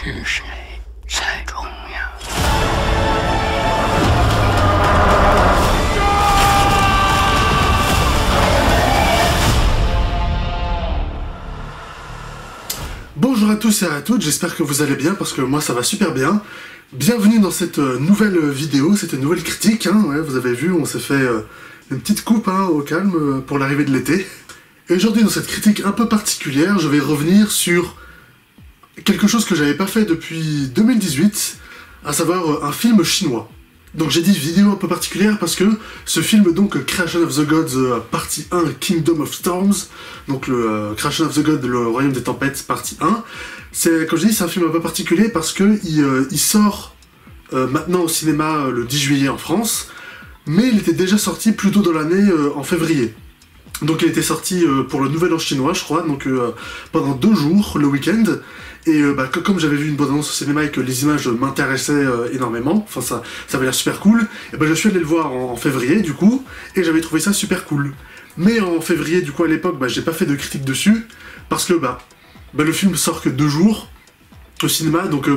是谁才重要？Bonjour à tous et à toutes, j'espère que vous allez bien parce que moi ça va super bien. Bienvenue dans cette nouvelle vidéo, cette nouvelle critique, hein. Ouais, vous avez vu, on s'est fait une petite coupe au calme pour l'arrivée de l'été. Et aujourd'hui dans cette critique un peu particulière, je vais revenir sur quelque chose que j'avais pas fait depuis 2018, à savoir un film chinois. Donc j'ai dit vidéo un peu particulière parce que ce film, donc Creation of the Gods partie 1, Kingdom of Storms, donc le Creation of the Gods, le Royaume des Tempêtes partie 1, c'est, comme je dis, c'est un film un peu particulier parce que il sort maintenant au cinéma le 10 juillet en France, mais il était déjà sorti plus tôt dans l'année en février. Donc il était sorti pour le Nouvel An chinois, je crois, donc pendant 2 jours, le week-end. Et comme j'avais vu une bande-annonce au cinéma et que les images m'intéressaient énormément, enfin ça avait l'air super cool, et je suis allé le voir en février du coup, et j'avais trouvé ça super cool. Mais en février du coup à l'époque, j'ai pas fait de critique dessus, parce que le film sort que 2 jours au cinéma, donc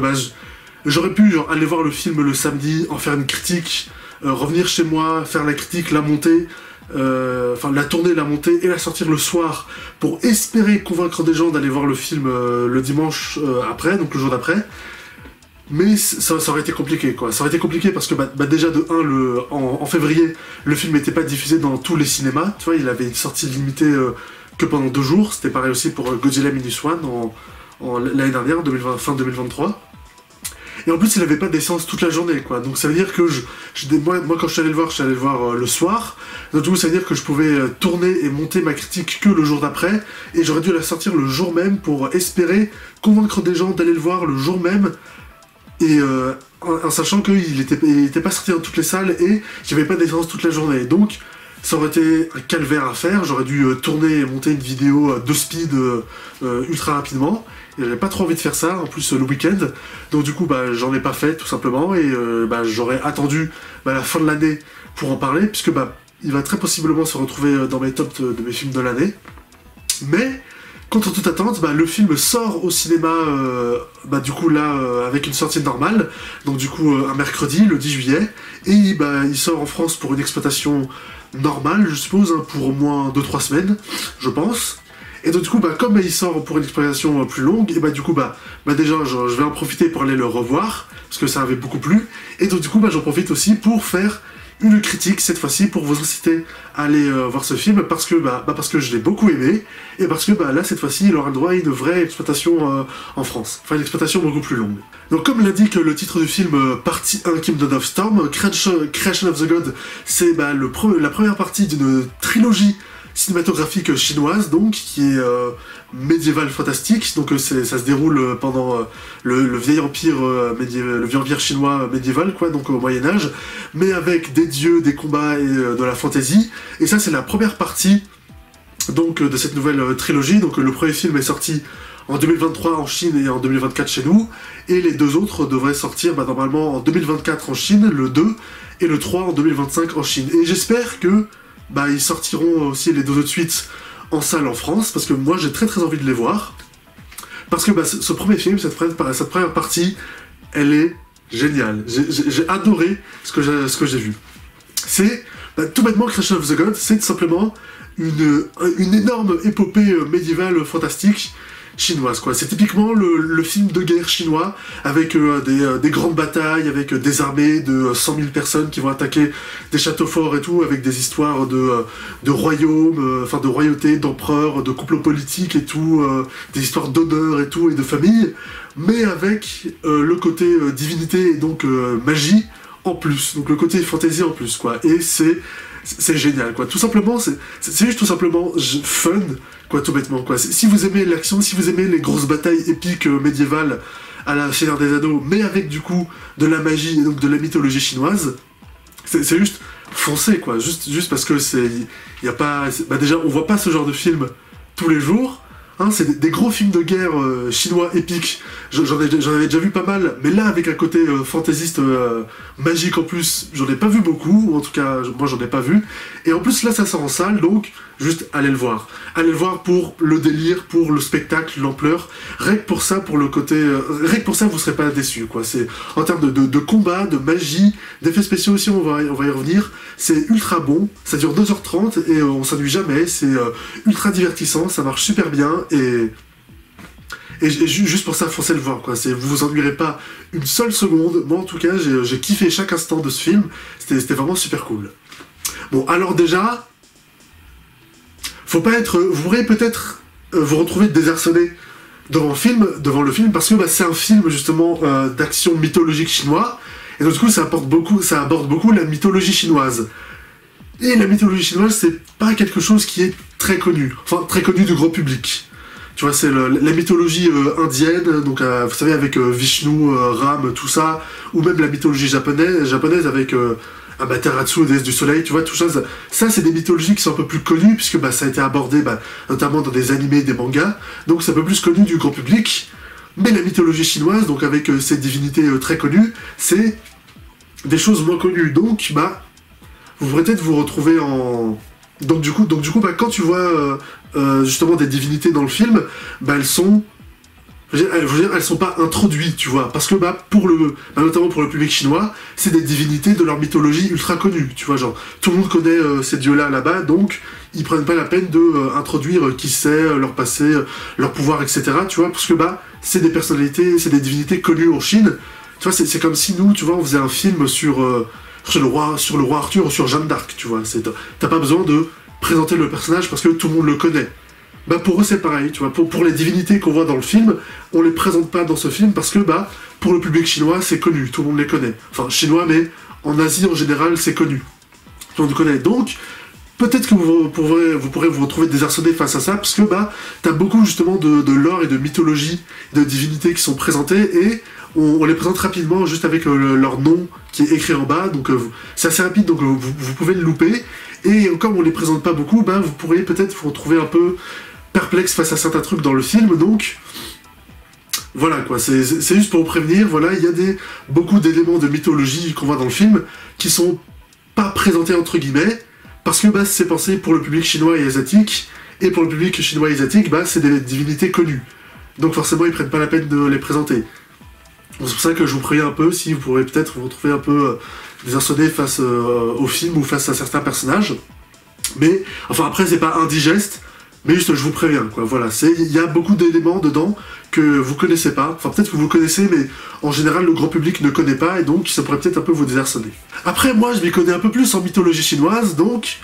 j'aurais pu aller voir le film le samedi, en faire une critique, revenir chez moi, faire la critique, la monter, la tourner, la monter et la sortir le soir pour espérer convaincre des gens d'aller voir le film le dimanche après, donc le jour d'après. Mais ça aurait été compliqué, quoi. Ça aurait été compliqué parce que déjà de 1, en février, le film n'était pas diffusé dans tous les cinémas, tu vois, il avait une sortie limitée que pendant 2 jours. C'était pareil aussi pour Godzilla Minus One l'année dernière, fin 2023. Et en plus, il avait pas d'essence toute la journée, quoi. Donc ça veut dire que moi quand je suis allé le voir le soir. Donc du coup, ça veut dire que je pouvais tourner et monter ma critique que le jour d'après. Et j'aurais dû la sortir le jour même pour espérer convaincre des gens d'aller le voir le jour même. Et en sachant qu'il était pas sorti dans toutes les salles et j'avais pas d'essence toute la journée. Donc ça aurait été un calvaire à faire. J'aurais dû tourner et monter une vidéo de speed ultra rapidement. Et j'avais pas trop envie de faire ça, en plus le week-end. Donc du coup, j'en ai pas fait, tout simplement. Et j'aurais attendu la fin de l'année pour en parler, puisque il va très possiblement se retrouver dans mes tops de mes films de l'année. Mais, contre toute attente, le film sort au cinéma, du coup là, avec une sortie normale. Donc du coup, un mercredi, le 10 juillet. Et il sort en France pour une exploitation normale, je suppose, hein, pour au moins 2-3 semaines, je pense. Et donc du coup, comme il sort pour une exploitation plus longue, et du coup, déjà, je vais en profiter pour aller le revoir, parce que ça avait beaucoup plu. Et donc du coup, j'en profite aussi pour faire une critique, cette fois-ci, pour vous inciter à aller voir ce film, parce que je l'ai beaucoup aimé, et parce que là, cette fois-ci, il aura le droit à une vraie exploitation en France. Enfin, une exploitation beaucoup plus longue. Donc comme l'indique le titre du film, partie 1, Kingdom of Storm, Creation of the God, c'est la première partie d'une trilogie cinématographique chinoise, donc, qui est médiévale fantastique. Donc ça se déroule pendant le vieil empire le vieil empire chinois médiéval, quoi, donc au Moyen-Âge, mais avec des dieux, des combats et de la fantasy. Et ça, c'est la première partie donc de cette nouvelle trilogie. Donc le premier film est sorti en 2023 en Chine et en 2024 chez nous, et les 2 autres devraient sortir normalement en 2024 en Chine, le 2, et le 3 en 2025 en Chine. Et j'espère que ils sortiront aussi les 2 autres suites en salle en France, parce que moi j'ai très très envie de les voir. Parce que ce premier film, cette première partie, elle est géniale. J'ai adoré ce que j'ai vu. C'est, tout bêtement, Creation of the Gods, c'est tout simplement une énorme épopée médiévale fantastique chinoise, quoi. C'est typiquement le film de guerre chinois, avec des grandes batailles, avec des armées de 100 000 personnes qui vont attaquer des châteaux forts et tout, avec des histoires de royaumes, de royauté, d'empereurs, de couples politiques et tout, des histoires d'honneur et tout, et de famille, mais avec le côté divinité et donc magie en plus, donc le côté fantasy en plus, quoi. Et c'est génial, quoi. Tout simplement, c'est juste tout simplement fun, quoi, tout bêtement, quoi. Si vous aimez l'action, si vous aimez les grosses batailles épiques médiévales à la Seigneur des Anneaux, mais avec du coup de la magie et donc de la mythologie chinoise, c'est juste foncez, quoi. Juste parce que y a pas, déjà, on voit pas ce genre de film tous les jours, Hein, c'est des gros films de guerre chinois épiques. J'en avais déjà vu pas mal, mais là, avec un côté fantaisiste magique en plus, j'en ai pas vu beaucoup, ou en tout cas, moi j'en ai pas vu. Et en plus, là, ça sort en salle, donc juste allez le voir. Allez le voir pour le délire, pour le spectacle, l'ampleur. Rien que pour ça, pour le côté... rien que pour ça, vous serez pas déçus, quoi. C'est en termes de combat, de magie, d'effets spéciaux aussi, on va y revenir. C'est ultra bon, ça dure 2h30 et on s'ennuie jamais, c'est ultra divertissant, ça marche super bien et juste pour ça, foncez le voir, quoi. Vous vous ennuierez pas une seule seconde. Moi, en tout cas, j'ai kiffé chaque instant de ce film. C'était vraiment super cool. Bon, alors déjà, faut pas être... Vous pourrez peut-être vous retrouver désarçonné devant le film, parce que c'est un film, justement, d'action mythologique chinois. Et donc, du coup, ça aborde beaucoup la mythologie chinoise. Et la mythologie chinoise, c'est pas quelque chose qui est très connu. Enfin, très connu du grand public. Tu vois, c'est la mythologie indienne, donc vous savez, avec Vishnu, Ram, tout ça, ou même la mythologie japonaise avec Amaterasu, déesse du soleil, tu vois, tout ça, c'est des mythologies qui sont un peu plus connues, puisque ça a été abordé notamment dans des animés, des mangas, donc c'est un peu plus connu du grand public. Mais la mythologie chinoise, donc avec ces divinités très connues, c'est des choses moins connues, donc vous pourrez peut-être vous retrouver en... Donc du coup, quand tu vois justement des divinités dans le film, elles sont... elles sont pas introduites, tu vois, parce que notamment pour le public chinois, c'est des divinités de leur mythologie ultra connues, tu vois, genre, tout le monde connaît ces dieux-là là-bas, donc ils prennent pas la peine de introduire qui c'est, leur passé, leur pouvoir, etc., tu vois, parce que c'est des personnalités, c'est des divinités connues en Chine, tu vois, c'est comme si nous, tu vois, on faisait un film sur le roi Arthur ou sur Jeanne d'Arc, tu vois, t'as pas besoin de présenter le personnage parce que tout le monde le connaît. Pour eux c'est pareil, tu vois, pour les divinités qu'on voit dans le film, on les présente pas dans ce film parce que pour le public chinois c'est connu, tout le monde les connaît. Enfin chinois, mais en Asie en général c'est connu. Tout le monde connaît. Donc peut-être que vous pourrez vous retrouver désarçonné face à ça, parce que t'as beaucoup justement de lore et de mythologie, de divinités qui sont présentées, et on les présente rapidement juste avec leur nom qui est écrit en bas, donc c'est assez rapide, donc vous pouvez le louper, et comme on les présente pas beaucoup, vous pourrez peut-être vous retrouver un peu perplexe face à certains trucs dans le film, donc voilà quoi, c'est juste pour vous prévenir, voilà, il y a beaucoup d'éléments de mythologie qu'on voit dans le film qui sont pas présentés entre guillemets, parce que c'est pensé pour le public chinois et asiatique, et pour le public chinois et asiatique, c'est des divinités connues, donc forcément ils prennent pas la peine de les présenter. C'est pour ça que je vous préviens un peu, si vous pourrez peut-être vous retrouver un peu désarçonné face au film ou face à certains personnages. Mais, enfin après c'est pas indigeste, mais juste je vous préviens, quoi, voilà. Il y a beaucoup d'éléments dedans que vous connaissez pas, enfin peut-être que vous connaissez, mais en général le grand public ne connaît pas, et donc ça pourrait peut-être un peu vous désarçonner. Après moi je m'y connais un peu plus en mythologie chinoise, donc...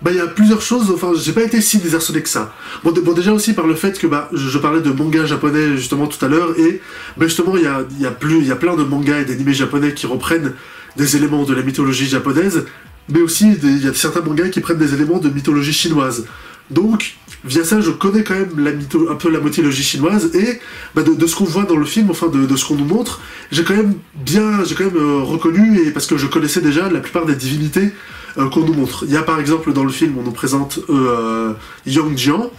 il y a plusieurs choses, enfin j'ai pas été si désarçonné que ça. Bon déjà aussi par le fait que je parlais de manga japonais justement tout à l'heure, et justement il y a plein de mangas et d'animés japonais qui reprennent des éléments de la mythologie japonaise, mais aussi il y a certains mangas qui prennent des éléments de mythologie chinoise. Donc via ça je connais quand même un peu la mythologie chinoise, et de ce qu'on voit dans le film, enfin de ce qu'on nous montre, j'ai quand même reconnu, et parce que je connaissais déjà la plupart des divinités qu'on nous montre. Il y a par exemple dans le film, on nous présente Yang Jian,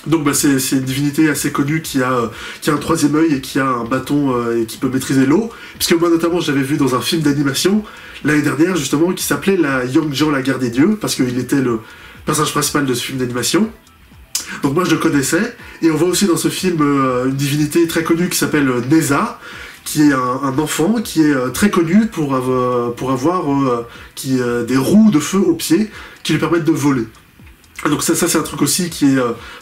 donc c'est une divinité assez connue qui a un troisième œil et qui a un bâton et qui peut maîtriser l'eau, puisque moi notamment j'avais vu dans un film d'animation l'année dernière justement qui s'appelait la Yang Jian, la guerre des dieux, parce qu'il était le personnage principal de ce film d'animation. Donc moi je le connaissais, et on voit aussi dans ce film une divinité très connue qui s'appelle Neza, qui est un enfant qui est très connu pour avoir des roues de feu aux pieds qui lui permettent de voler. Donc ça c'est un truc aussi qui est...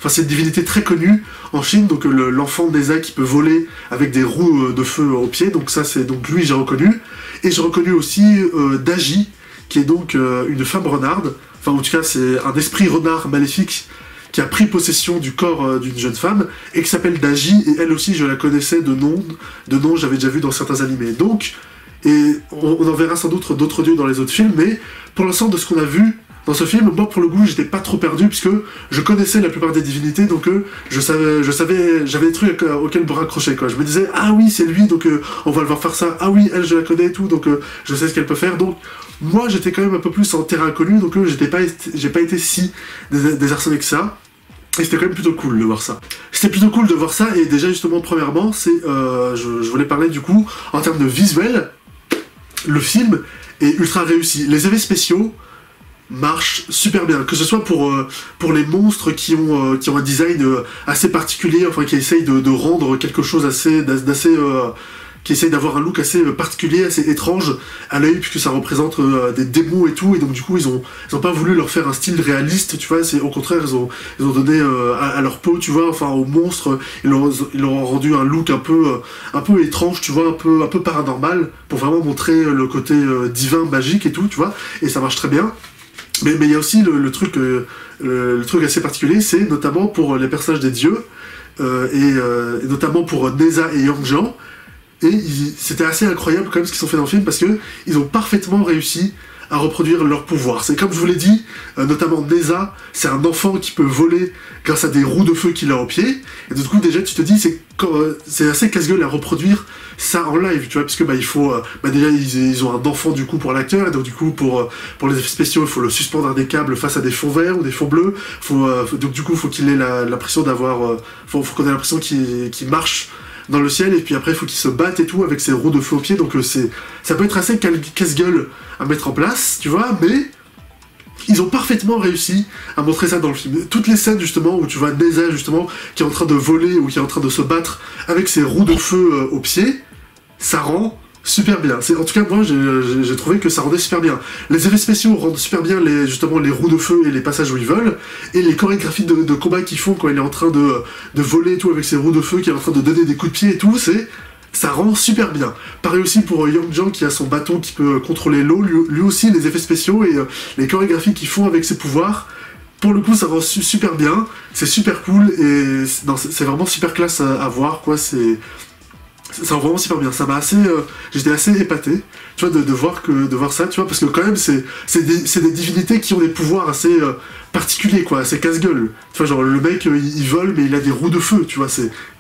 c'est une divinité très connue en Chine, donc l'enfant de Neza qui peut voler avec des roues de feu aux pieds, donc ça c'est donc lui j'ai reconnu. Et j'ai reconnu aussi Daji, qui est donc une femme renarde, enfin en tout cas c'est un esprit renard maléfique qui a pris possession du corps d'une jeune femme, et qui s'appelle Daji, et elle aussi je la connaissais de nom j'avais déjà vu dans certains animés. Donc, et on en verra sans doute d'autres dieux dans les autres films, mais pour l'instant de ce qu'on a vu dans ce film, moi pour le coup j'étais pas trop perdu, puisque je connaissais la plupart des divinités, donc je savais, j'avais des trucs auxquels me raccrocher, quoi. Je me disais, ah oui c'est lui, donc on va le voir faire ça, ah oui elle je la connais et tout, donc je sais ce qu'elle peut faire, donc moi j'étais quand même un peu plus en terrain inconnu, donc j'ai pas été si désarçonné que ça. Et c'était quand même plutôt cool de voir ça. C'était plutôt cool de voir ça, et déjà justement, premièrement, c'est, je voulais parler du coup, en termes de visuel, le film est ultra réussi. Les effets spéciaux marchent super bien, que ce soit pour les monstres qui ont un design assez particulier, enfin qui essayent de rendre quelque chose d'assez qui essaye d'avoir un look assez particulier, assez étrange à l'œil, puisque ça représente des démons et tout, et donc du coup ils ont pas voulu leur faire un style réaliste, tu vois, c'est au contraire ils ont donné à leur peau, tu vois, enfin aux monstres, ils leur ont rendu un look un peu étrange, tu vois, un peu paranormal, pour vraiment montrer le côté divin, magique et tout, tu vois, et ça marche très bien. Mais il y a aussi le truc assez particulier, c'est notamment pour les personnages des dieux, et notamment pour Neza et Yang-Jian. Et c'était assez incroyable quand même ce qu'ils ont fait dans le film, parce que ils ont parfaitement réussi à reproduire leur pouvoir. C'est comme je vous l'ai dit, notamment Neza, c'est un enfant qui peut voler grâce à des roues de feu qu'il a aux pieds, et du coup déjà tu te dis c'est assez casse-gueule à reproduire ça en live, tu vois, parce que il faut déjà ils ont un enfant du coup pour l'acteur, et donc du coup pour les effets spéciaux il faut le suspendre à des câbles face à des fonds verts ou des fonds bleus, donc du coup faut qu'il ait l'impression d'avoir faut qu'on ait l'impression qu'il marche dans le ciel, et puis après il faut qu'il se batte et tout avec ses roues de feu aux pieds, donc ça peut être assez casse-gueule à mettre en place, tu vois, mais ils ont parfaitement réussi à montrer ça dans le film. Toutes les scènes justement où tu vois Neza justement qui est en train de voler ou qui est en train de se battre avec ses roues de feu aux pieds, ça rend super bien. En tout cas moi j'ai trouvé que ça rendait super bien. Les effets spéciaux rendent super bien justement les roues de feu et les passages où ils volent, et les chorégraphies de combat qu'ils font quand il est en train de voler et tout avec ses roues de feu, qui est en train de donner des coups de pied et tout, ça rend super bien. Pareil aussi pour Yang-Jian qui a son bâton qui peut contrôler l'eau, lui aussi les effets spéciaux et les chorégraphies qu'ils font avec ses pouvoirs, pour le coup ça rend super bien, c'est super cool, et c'est vraiment super classe à voir, quoi, ça rend vraiment super bien. Ça m'a j'étais assez épaté, tu vois, de voir ça, tu vois, parce que quand même c'est des divinités qui ont des pouvoirs assez particuliers, quoi, assez casse-gueule. Tu vois, genre le mec il vole mais il a des roues de feu, tu vois,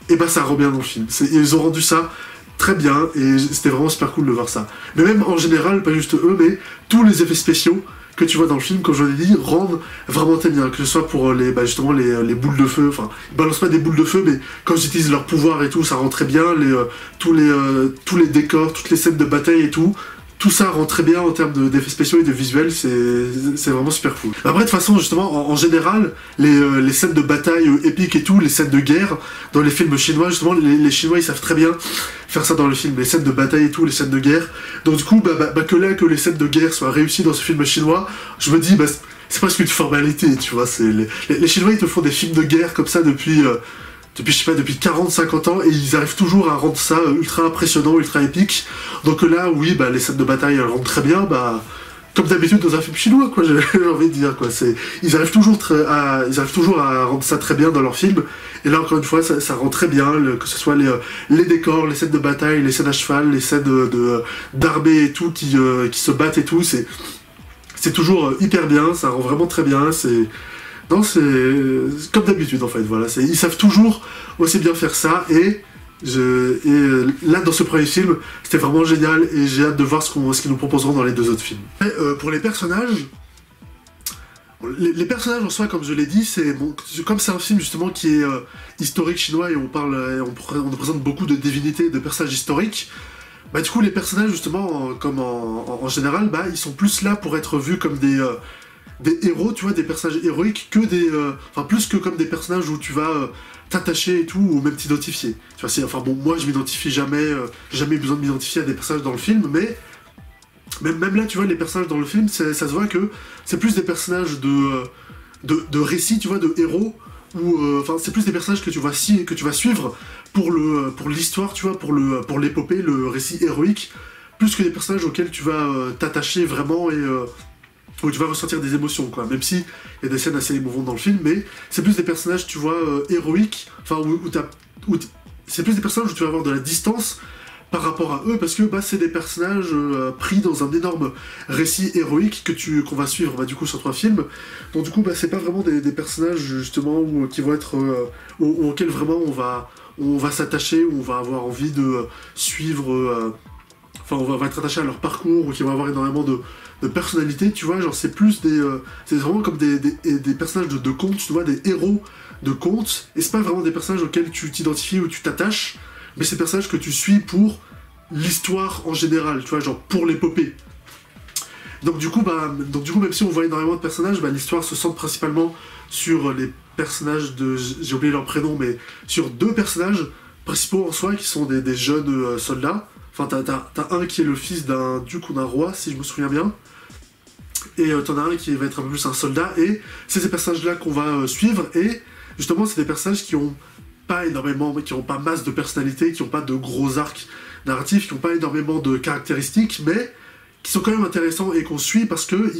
et ça rend bien dans le film. Ils ont rendu ça très bien, et c'était vraiment super cool de voir ça. Mais même en général, pas juste eux, mais tous les effets spéciaux que tu vois dans le film, comme je l'ai dit, rendent vraiment très bien, que ce soit pour justement les boules de feu, enfin, ils balancent pas des boules de feu, mais quand ils utilisent leur pouvoir et tout, ça rend très bien, tous les décors, toutes les scènes de bataille et tout ça rend très bien en termes d'effets spéciaux et de visuels, c'est vraiment super cool. Après, de toute façon, justement, en général, les scènes de bataille épiques et tout, les scènes de guerre, dans les films chinois, justement, les Chinois, ils savent très bien faire ça dans le film, les scènes de bataille et tout, les scènes de guerre. Donc du coup, que les scènes de guerre soient réussies dans ce film chinois, je me dis, c'est presque une formalité, tu vois, les Chinois, ils te font des films de guerre comme ça depuis 40-50 ans, et ils arrivent toujours à rendre ça ultra impressionnant, ultra épique. Donc là, oui, les scènes de bataille, elles rendent très bien, comme d'habitude dans un film chinois, quoi, j'ai envie de dire, quoi. Ils arrivent toujours à rendre ça très bien dans leur film, et là, encore une fois, ça rend très bien, que ce soit les décors, les scènes de bataille, les scènes à cheval, les scènes d'armée et tout, qui se battent et tout, c'est toujours hyper bien, ça rend vraiment très bien, non, c'est comme d'habitude en fait, voilà. Ils savent toujours aussi bien faire ça, et là dans ce premier film, c'était vraiment génial, et j'ai hâte de voir ce qu'ils nous proposeront dans les deux autres films. Et, pour les personnages, les personnages en soi, comme je l'ai dit, comme c'est un film justement qui est historique chinois, et on nous présente beaucoup de divinités, de personnages historiques. Du coup les personnages justement, comme en général, ils sont plus là pour être vus comme des héros, tu vois, des personnages héroïques, que plus que comme des personnages où tu vas t'attacher et tout, ou même t'identifier. Tu vois, moi je m'identifie jamais, j'ai jamais eu besoin de m'identifier à des personnages dans le film, mais même là, tu vois, les personnages dans le film, ça se voit que c'est plus des personnages de récits, tu vois, de héros, ou c'est plus des personnages que tu vas suivre pour l'histoire, tu vois, pour l'épopée, le récit héroïque, plus que des personnages auxquels tu vas t'attacher vraiment, et où tu vas ressentir des émotions, quoi, même si il y a des scènes assez émouvantes dans le film, mais c'est plus des personnages, tu vois, héroïques, c'est plus des personnages où tu vas avoir de la distance par rapport à eux, parce que c'est des personnages pris dans un énorme récit héroïque qu'on va suivre du coup sur 3 films, donc du coup c'est pas vraiment des personnages justement qui vont être auxquels vraiment on va s'attacher, où on va avoir envie de suivre enfin on va être attaché à leur parcours, ou qui vont avoir énormément de personnalité, tu vois, genre c'est plus des... c'est vraiment comme des personnages de contes, tu vois, des héros de contes, et c'est pas vraiment des personnages auxquels tu t'identifies ou tu t'attaches, mais c'est des personnages que tu suis pour l'histoire en général, tu vois, genre pour l'épopée. Donc du coup, même si on voit énormément de personnages, l'histoire se centre principalement sur les personnages de... J'ai oublié leur prénom, mais sur 2 personnages principaux en soi, qui sont des jeunes soldats. Enfin, t'as un qui est le fils d'un duc ou d'un roi, si je me souviens bien. Et t'en as un qui va être un peu plus un soldat, et c'est ces personnages-là qu'on va suivre, et justement, c'est des personnages qui ont pas énormément, qui ont pas masse de personnalité, qui ont pas de gros arcs narratifs, qui ont pas énormément de caractéristiques, mais qui sont quand même intéressants et qu'on suit parce que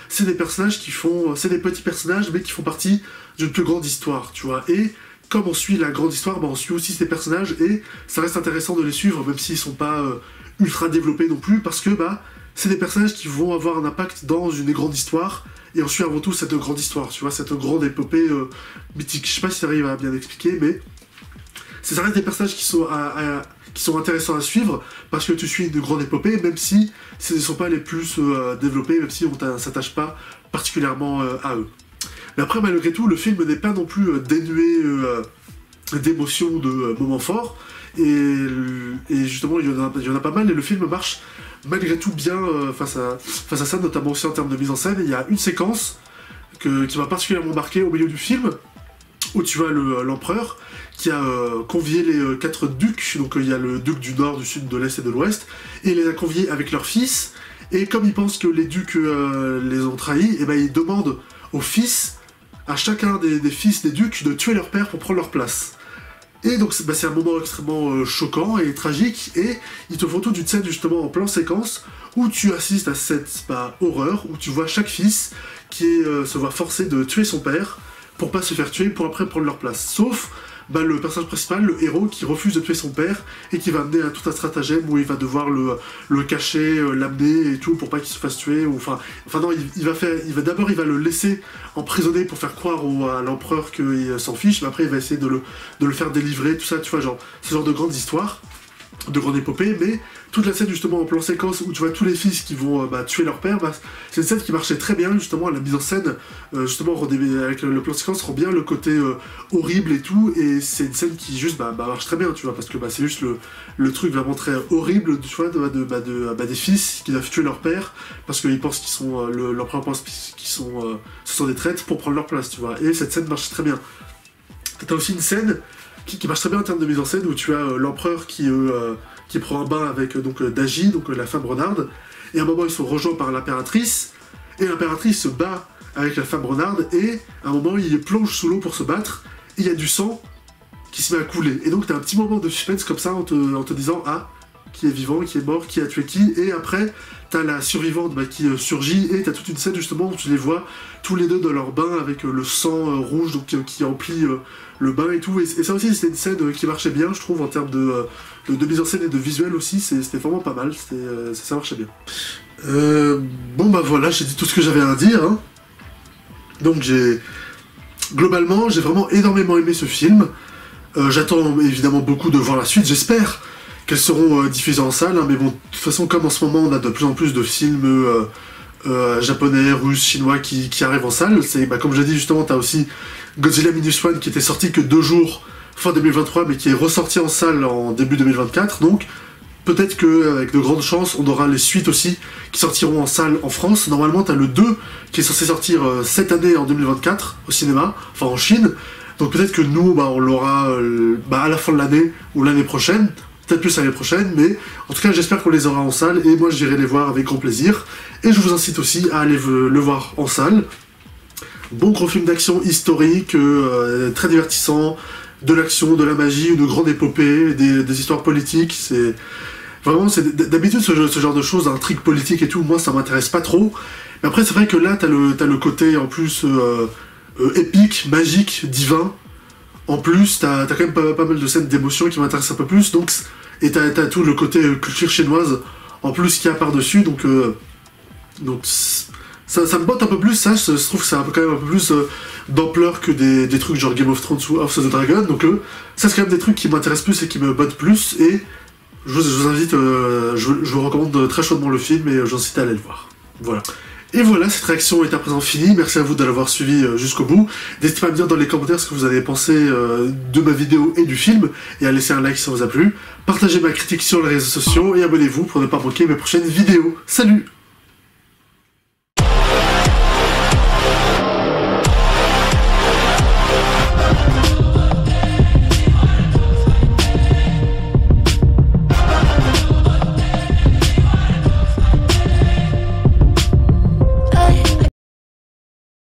c'est des personnages c'est des petits personnages, mais qui font partie d'une plus grande histoire, tu vois. Et comme on suit la grande histoire, on suit aussi ces personnages, et ça reste intéressant de les suivre, même s'ils sont pas ultra développés non plus, parce que c'est des personnages qui vont avoir un impact dans une grande histoire, et on suit avant tout cette grande histoire, tu vois, cette grande épopée mythique. Je sais pas si j'arrive à bien expliquer, mais ça reste des personnages qui sont intéressants à suivre, parce que tu suis une grande épopée, même si ce ne sont pas les plus développés, même si on ne s'attache pas particulièrement à eux. Mais après, malgré tout, le film n'est pas non plus dénué d'émotions, de moments forts, et justement, il y en a pas mal, et le film marche malgré tout bien face à ça, notamment aussi en termes de mise en scène. Il y a une séquence qui m'a particulièrement marqué au milieu du film, où tu vois l'empereur qui a convié les 4 ducs, donc il y a le duc du nord, du sud, de l'est et de l'ouest, et il les a conviés avec leurs fils, et comme ils pensent que les ducs les ont trahis, et ils demandent aux fils, à chacun des fils des ducs, de tuer leur père pour prendre leur place. Et donc c'est un moment extrêmement choquant et tragique, et ils te font toute une scène justement en plan séquence, où tu assistes à cette horreur, où tu vois chaque fils qui se voit forcé de tuer son père, pour pas se faire tuer, pour après prendre leur place. Sauf le personnage principal, le héros, qui refuse de tuer son père, et qui va amener à tout un stratagème où il va devoir le cacher, l'amener et tout, pour pas qu'il se fasse tuer, ou enfin non, d'abord il va le laisser emprisonner pour faire croire à l'empereur qu'il s'en fiche, mais après il va essayer de le faire délivrer, tout ça, tu vois, genre, ce genre de grandes histoires, de grande épopée, mais toute la scène justement en plan séquence où tu vois tous les fils qui vont tuer leur père, c'est une scène qui marchait très bien, justement, la mise en scène, justement, avec le plan séquence, rend bien le côté horrible et tout, et c'est une scène qui juste marche très bien, tu vois, parce que c'est juste le truc vraiment très horrible, tu vois, des fils qui doivent tuer leur père, parce qu'ils pensent qu'ils sont, l'empereur pense qu'ils sont, ce sont des traîtres pour prendre leur place, tu vois, et cette scène marche très bien. T'as aussi une scène qui marche très bien en termes de mise en scène, où tu as l'empereur qui prend un bain avec Dagi, donc la femme renarde, et à un moment ils sont rejoints par l'impératrice, et l'impératrice se bat avec la femme renarde, et à un moment il plonge sous l'eau pour se battre, et il y a du sang qui se met à couler, et donc t'as un petit moment de suspense comme ça en te disant qui est vivant, qui est mort, qui a tué qui, et après t'as la survivante qui surgit, et t'as toute une scène justement où tu les vois tous les deux dans leur bain avec le sang rouge donc, qui emplit le bain et tout, et ça aussi c'était une scène qui marchait bien, je trouve, en termes de mise en scène et de visuel aussi, c'était vraiment pas mal, ça marchait bien. Voilà, j'ai dit tout ce que j'avais à dire, hein. Donc globalement, j'ai vraiment énormément aimé ce film, j'attends évidemment beaucoup de voir la suite, j'espère qu'elles seront diffusées en salle, hein, mais bon, de toute façon, comme en ce moment on a de plus en plus de films japonais, russes, chinois qui arrivent en salle, comme je l'ai dit justement, t'as aussi Godzilla Minus One qui était sorti que 2 jours fin 2023, mais qui est ressorti en salle en début 2024, donc peut-être qu'avec de grandes chances, on aura les suites aussi qui sortiront en salle en France. Normalement, t'as le 2 qui est censé sortir cette année en 2024 au cinéma, enfin en Chine, donc peut-être que nous, on l'aura à la fin de l'année ou l'année prochaine, peut-être plus l'année prochaine, mais en tout cas j'espère qu'on les aura en salle, et moi j'irai les voir avec grand plaisir, et je vous incite aussi à aller le voir en salle. Bon gros film d'action historique, très divertissant, de l'action, de la magie, une grande épopée, des histoires politiques, c'est... Vraiment, d'habitude ce genre de choses, intrigue politique et tout, moi ça m'intéresse pas trop, mais après c'est vrai que là t'as le côté en plus épique, magique, divin. En plus, t'as quand même pas mal de scènes d'émotion qui m'intéressent un peu plus, donc, et t'as tout le côté culture chinoise en plus qu'il y a par-dessus, donc ça me botte un peu plus, ça, je trouve que ça a quand même un peu plus d'ampleur que des trucs genre Game of Thrones ou House of the Dragon, donc ça c'est quand même des trucs qui m'intéressent plus et qui me bottent plus, et je vous invite, je vous recommande très chaudement le film et j'incite à aller le voir. Voilà. Et voilà, cette réaction est à présent finie. Merci à vous de l'avoir suivi jusqu'au bout. N'hésitez pas à me dire dans les commentaires ce que vous avez pensé de ma vidéo et du film, et à laisser un like si ça vous a plu. Partagez ma critique sur les réseaux sociaux et abonnez-vous pour ne pas manquer mes prochaines vidéos. Salut!